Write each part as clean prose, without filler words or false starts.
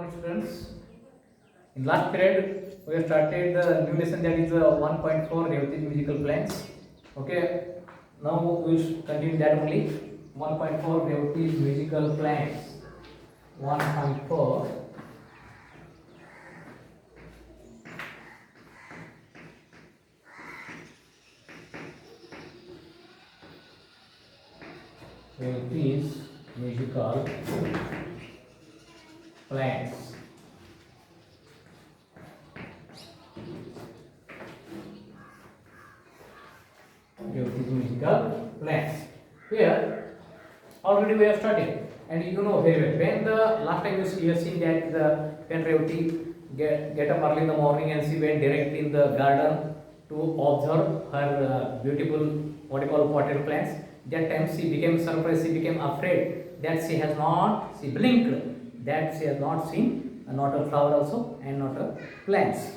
morning, students. In last period, we have started the new lesson, that is 1.4 Revati musical plans. Okay, now we will continue that only. 1.4 Revati musical plans. 1.4 Revati's musical plans. Revati's musical plans. Here already we have started, and you know very well. When the last time you have seen that when Revati get up early in the morning and she went directly in the garden to observe her beautiful what you call potted plants. That time she became surprised. She became afraid that she blinked that she has not seen not a flower also and not a plants.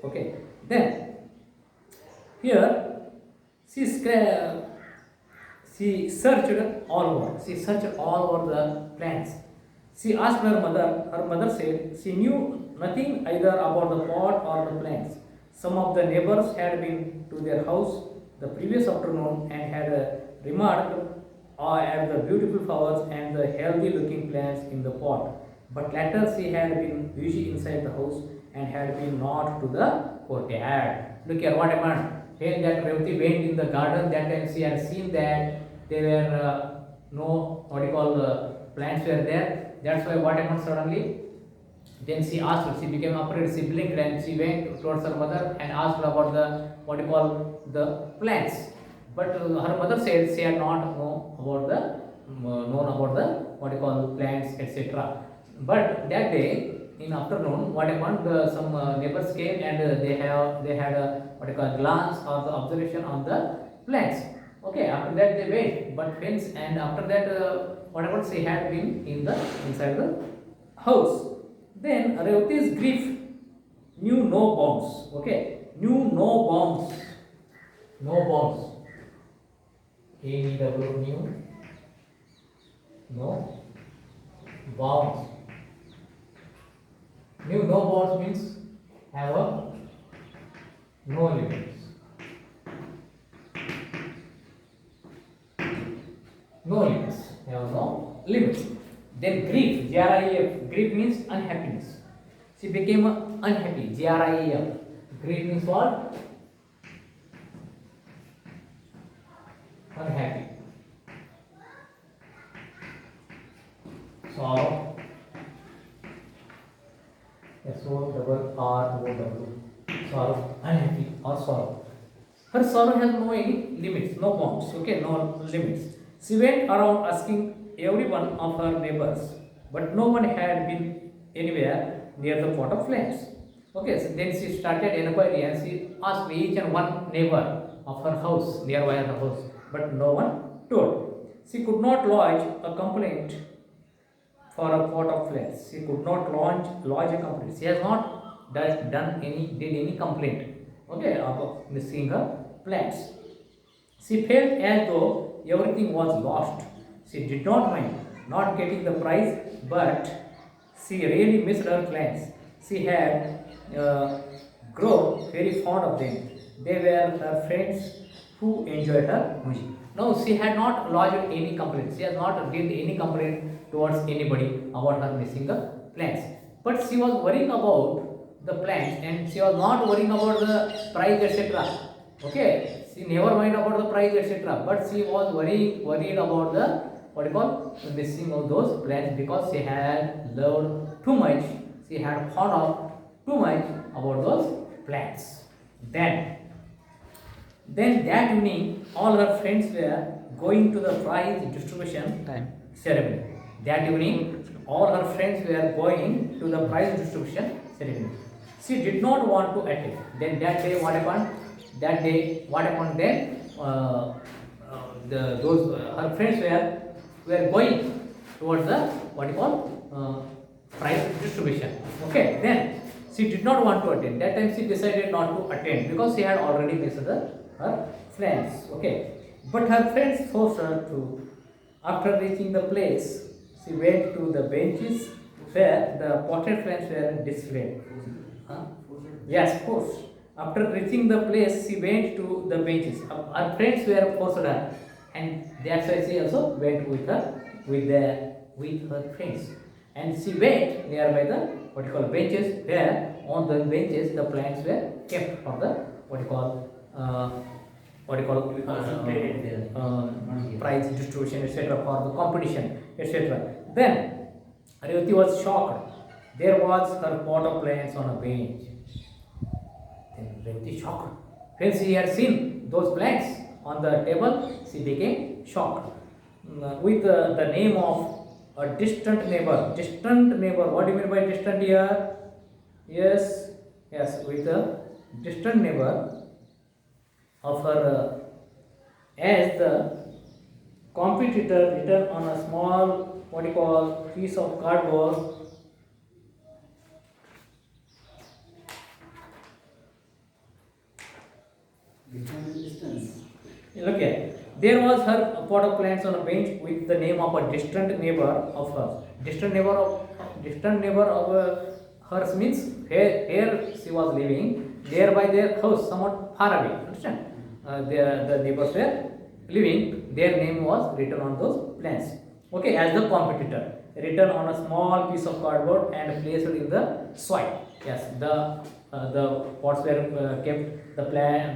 Okay, then here she she searched all over. She searched all over the plants. She asked her mother. Her mother said she knew nothing either about the pot or the plants. Some of the neighbors had been to their house the previous afternoon and had remarked at the beautiful flowers and the healthy looking plants in the pot. But later she had been busy inside the house and had been not to the courtyard. Look here what happened. When that Revati went in the garden, that time she had seen that there were no what you call plants were there. That's why what happened suddenly. Then she asked her, she became afraid, she blinked and she went towards her mother and asked her about the what you call the plants. But her mother said she had not known about the what you call plants, etc. But that day in afternoon, what happened? Some neighbors came and they had a what you call glance or the observation on the plants. Okay, after that they went, but fence and after that what happened? She had been inside the house. Then Revati's grief knew no bounds. Okay, knew no bounds. No bounds. KEW knew no bounds. Knew no bounds means have a no limits. No limits. Have no limits. Then grief, GRIEF. Grief means unhappiness. She became unhappy. GRIEF. Grief means what? Unhappy. Sorrow. SORROW. Sorrow. Unhappy or sorrow. Her sorrow has no any limits, no bounds. Okay, no limits. She went around asking every one of her neighbors, but no one had been anywhere near the pot of plants. Okay, so then she started inquiry and she asked each and one neighbor of her house, nearby her house, but no one told. She could not lodge a complaint for a pot of plants. She could not lodge a complaint. She has not did any complaint. Okay, about missing her plants. She felt as though everything was lost. She did not mind not getting the prize, but she really missed her plants. She had grown very fond of them. They were her friends who enjoyed her music. No, she had not lodged any complaint. She has not did any complaint towards anybody about her missing the plants. But she was worrying about the plants and she was not worrying about the price, etc. Okay, she never mind about the price, etc. But she was worried about the what you call the missing of those plants because she had loved too much. She had thought of too much about those plants. Then that evening, all her friends were going to the prize distribution ceremony. That evening, all her friends were going to the prize distribution ceremony. She did not want to attend. Then that day, what happened? Then? Her friends were going towards the what you call prize distribution. Okay. Then she did not want to attend. That time she decided not to attend because she had already missed her friends. Okay. But her friends forced her to. After reaching the place, she went to the benches where the potted plants were displayed. Huh? Yes, of course. After reaching the place, she went to the benches. Her friends were forced her, and that's why she also went with her friends. And she went nearby the what you call benches, where on the benches the plants were kept for the what you call prize distribution, etc., for the competition, etc. Then Revati was shocked. There was her pot of plants on a bench. Then Revati shocked. When she had seen those plants on the table, she became shocked. With the name of a distant neighbor. Distant neighbor. What do you mean by distant here? Yes, yes, with a distant neighbor of her, as the competitor written on a small what do you call piece of cardboard. Look here. There was her pot of plants on a bench with the name of a distant neighbor of hers. Distant neighbor of hers means here she was living. Thereby their house somewhat far away. Understand? The neighbors were living. Their name was written on those plants. Okay, as the competitor, written on a small piece of cardboard and placed in the soil. Yes, the pots were kept. The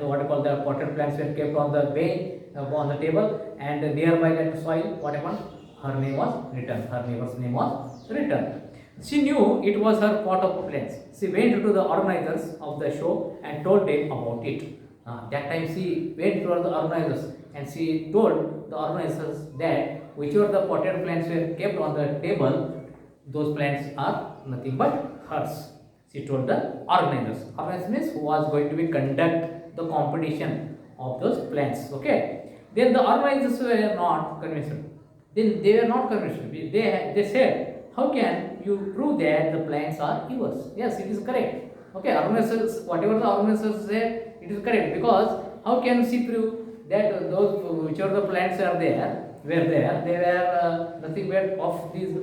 what you call the potted plants were kept on the bench on the table, and nearby that soil, what happened? Her name was written. Her neighbor's name was written. She knew it was her pot of plants. She went to the organizers of the show and told them about it. That time she went to the organizers and she told the organizers that whichever the potted plants were kept on the table, those plants are nothing but hers. She told the organizers. Organizers means who was going to be conduct the competition of those plants. Okay. Then the organizers were not convinced. Then they were not convinced. They said, how can you prove that the plants are yours? Yes, it is correct. Okay, organizers, whatever the organizers say, it is correct, because how can she prove that those whichever the plants are there were there, they were nothing but of these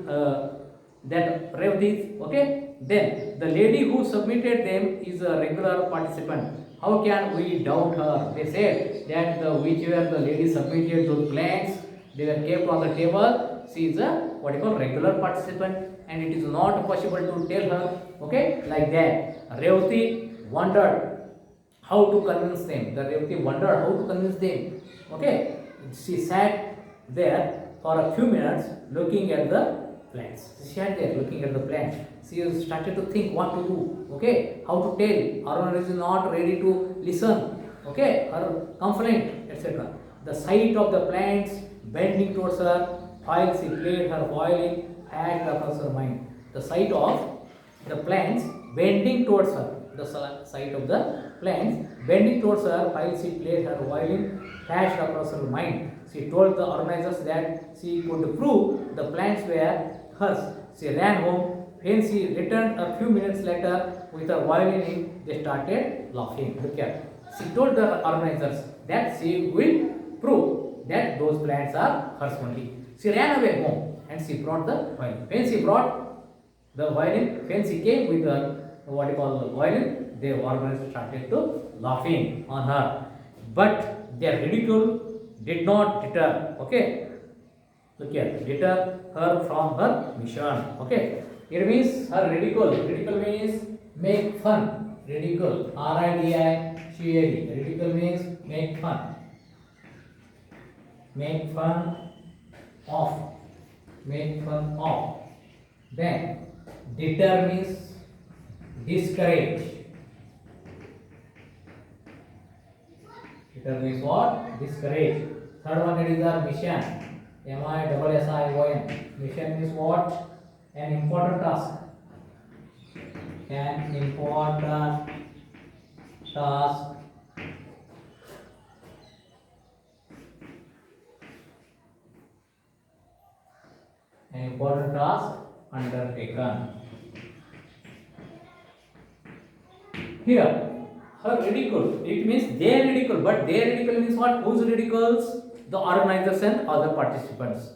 that Revati's. Okay, then the lady who submitted them is a regular participant. How can we doubt her? They said that whichever the lady submitted those plants, they were kept on the table. She is a what you call regular participant, and it is not possible to tell her. Okay, like that. Revati wondered how to convince them. The Revati wondered how to convince them. Okay, she sat there for a few minutes looking at the plants. She sat there looking at the plants. She started to think what to do. Okay, how to tell. Aruna is not ready to listen. Okay, her complaint, etc. The sight of the plants bending towards her while she played her violin had across her mind. The sight of the plants bending towards her. The sight of the plants bending towards her while she played her violin flashed across her mind. She told the organizers that she could prove the plants were hers. She ran home. When she returned a few minutes later with her violin in, they started laughing. Look here. She told the organizers that she will prove that those plants are hers only. She ran away home and she brought the violin. When she brought the violin, when she came with the what you call the violin, the organizers started to laughing on her. But their ridicule did not deter. Okay, look here, deter her from her mission. Okay, it means her ridicule. Ridicule means make fun. Ridicule. R-I-D-I-C-A-L. Ridicule means make fun. Make fun of. Make fun of. Then deter means discourage. Deter means what? Discourage. Third one, it is our mission. M-I-S-S-I-O-N. Mission means what? An important task. An important task. An important task undertaken. Here, her ridicule, it means their ridicule, but their ridicule means what? Whose ridicules? The organizers and other participants.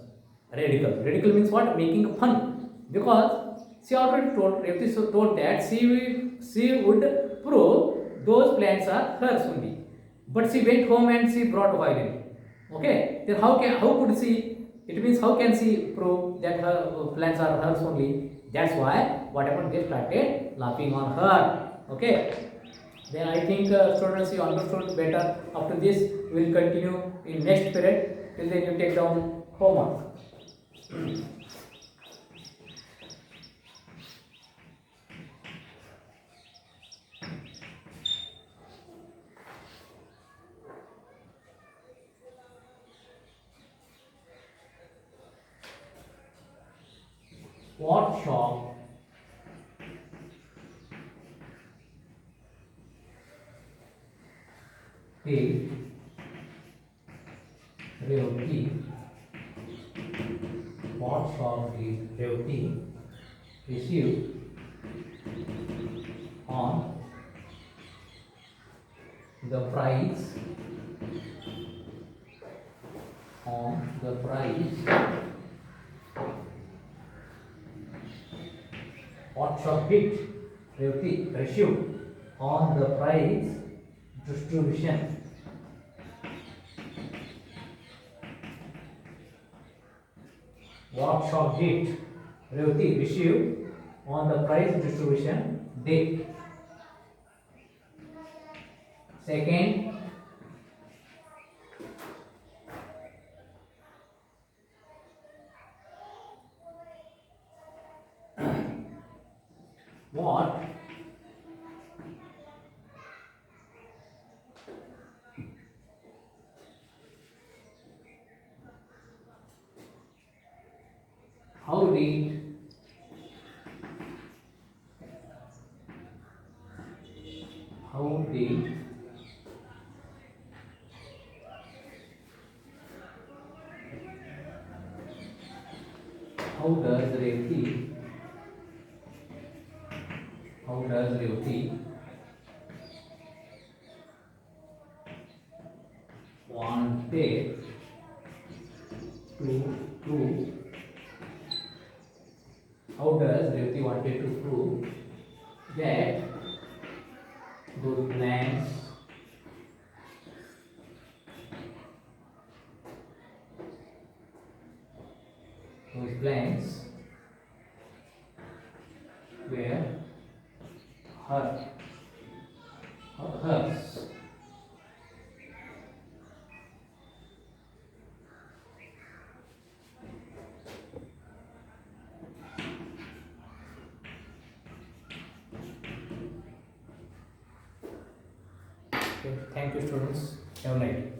Ridicule. Ridicule means what? Making fun. Because She already told, Revati told that she would prove those plants are hers only. But she went home and she brought violin. Okay, then how could she? It means how can she prove that her plants are hers only? That's why what happened? They started laughing on her. Okay. Then I think students you understood better. After this, we will continue in next period. Till then, you take down homework. What shop did Revati? What shop did Revati receive on the price? On the price. What shop did Revati receive on the price distribution? What shop did Revati receive on the price distribution day? Second, what how did how did how does Revati wanted to prove how does Revati wanted to prove that those plants were hers. Okay, thank you students. Have a nice day.